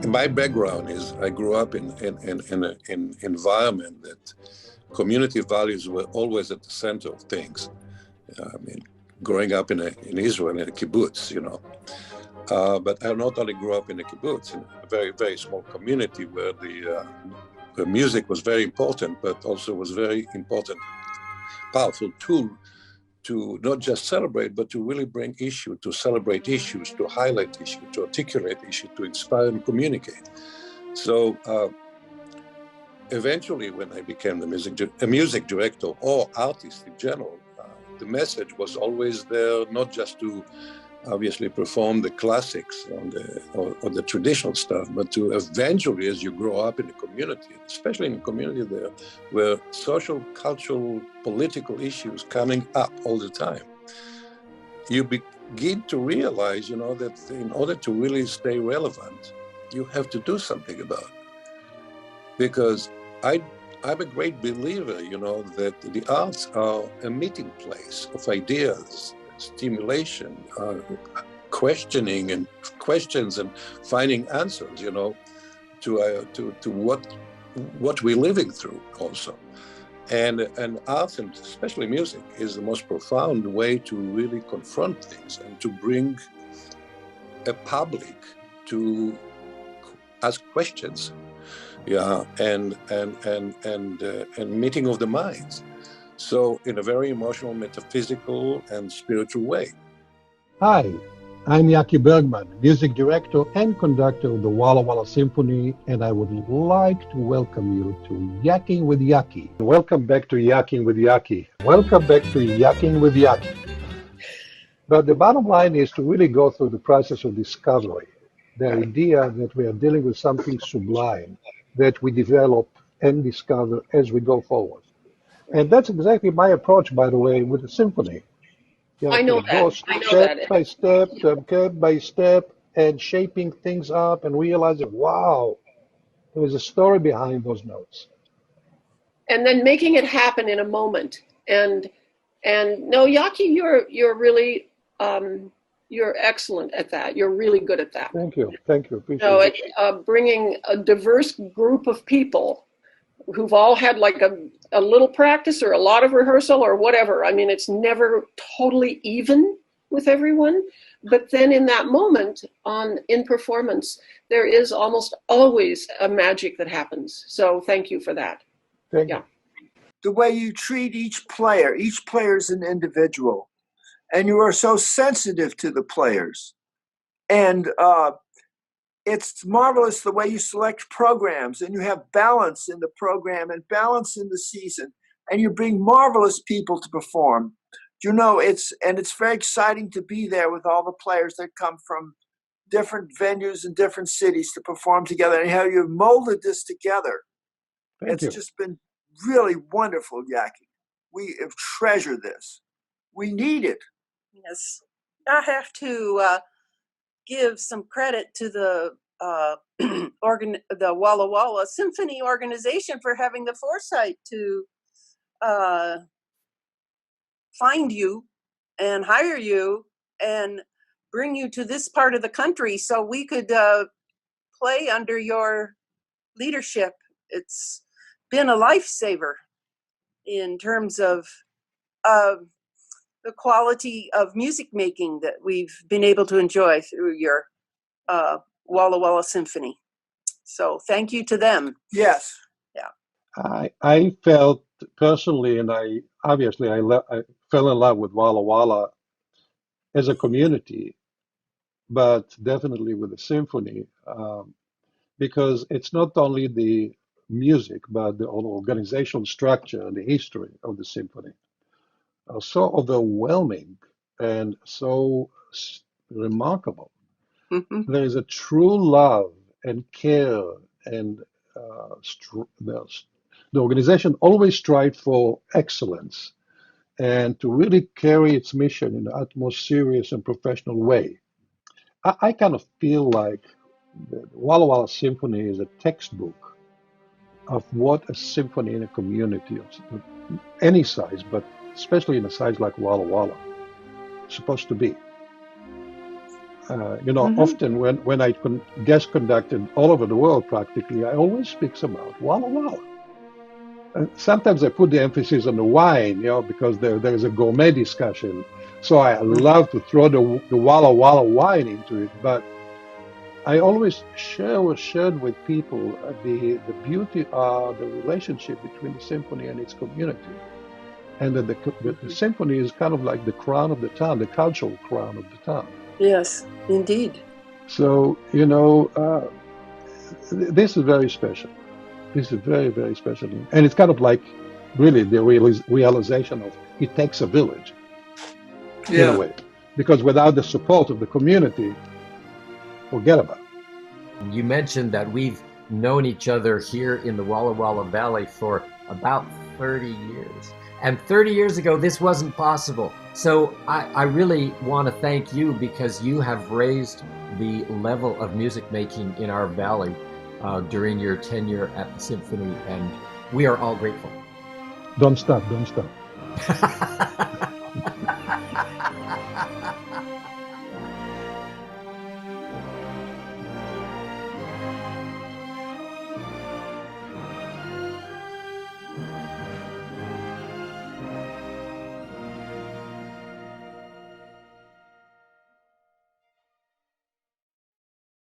My background is I grew up in an environment that community values were always at the center of things. I mean, growing up in Israel in a kibbutz, you know. But I not only grew up in a kibbutz, in a very, very small community where the music was very important, but also was very important, powerful tool to not just celebrate, but to really bring issue, to celebrate issues, to highlight issues, to articulate issues, to inspire and communicate. So eventually, when I became a music director or artist in general, the message was always there, not just to obviously perform the classics or the traditional stuff, but to eventually, as you grow up in the community, especially in a community there, where social, cultural, political issues coming up all the time, you begin to realize, you know, that in order to really stay relevant, you have to do something about it. Because I'm a great believer, you know, that the arts are a meeting place of ideas, stimulation, questioning and questions and finding answers, you know, to what we're living through also. And arts, and especially music, is the most profound way to really confront things and to bring a public to ask questions, yeah, and meeting of the minds. So in a very emotional, metaphysical, and spiritual way. Hi, I'm Yaacov Bergman, music director and conductor of the Walla Walla Symphony, and I would like to welcome you to Yakking with Yaki. Welcome back to Yakking with Yaki. Welcome back to Yakking with Yaki. But the bottom line is to really go through the process of discovery, the idea that we are dealing with something sublime, that we develop and discover as we go forward. And that's exactly my approach, by the way, with the symphony. You I have to know go that. I know that. step by step, and shaping things up and realizing, wow, there is a story behind those notes. And then making it happen in a moment. And no, Yaki, you're really you're excellent at that. You're really good at that. Thank you, No, appreciate it. bringing a diverse group of people who've all had like a little practice or a lot of rehearsal or whatever. I mean, it's never totally even with everyone, but then in that moment in performance, there is almost always a magic that happens. So thank you for that. Thank Yeah. you. The way you treat each player is an individual, and you are so sensitive to the players. And it's marvelous the way you select programs, and you have balance in the program and balance in the season, and you bring marvelous people to perform. You know, it's very exciting to be there with all the players that come from different venues and different cities to perform together, and how you've molded this together. Thank It's you. just been really wonderful, Yaki. We have treasured this. We need it. Yes, I have to give some credit to the the Walla Walla Symphony organization for having the foresight to find you and hire you and bring you to this part of the country so we could play under your leadership. It's been a lifesaver in terms of the quality of music making that we've been able to enjoy through your Walla Walla Symphony. So thank you to them. Yes. Yeah. I felt personally, and I fell in love with Walla Walla as a community, but definitely with the symphony, because it's not only the music, but the whole organizational structure and the history of the symphony are so overwhelming and so remarkable. Mm-hmm. There is a true love and care, and the organization always strives for excellence and to really carry its mission in the utmost serious and professional way. I kind of feel like the Walla Walla Symphony is a textbook of what a symphony in a community of any size, but especially in a size like Walla Walla, is supposed to be. Mm-hmm. Often when I guest conducted all over the world practically, I always speak about Walla Walla. And sometimes I put the emphasis on the wine, because there is a gourmet discussion. So I love to throw the Walla Walla wine into it, but I always shared with people the beauty of the relationship between the symphony and its community, and that the symphony is kind of like the crown of the town, the cultural crown of the town. Yes, indeed. So this is very special. This is very, very special, and it's kind of like really the realization of it takes a village in a way, because without the support of the community, forget about it. You mentioned that we've known each other here in the Walla Walla Valley for about 30 years. And 30 years ago, this wasn't possible. So I really want to thank you, because you have raised the level of music making in our valley during your tenure at the Symphony, and we are all grateful. Don't stop.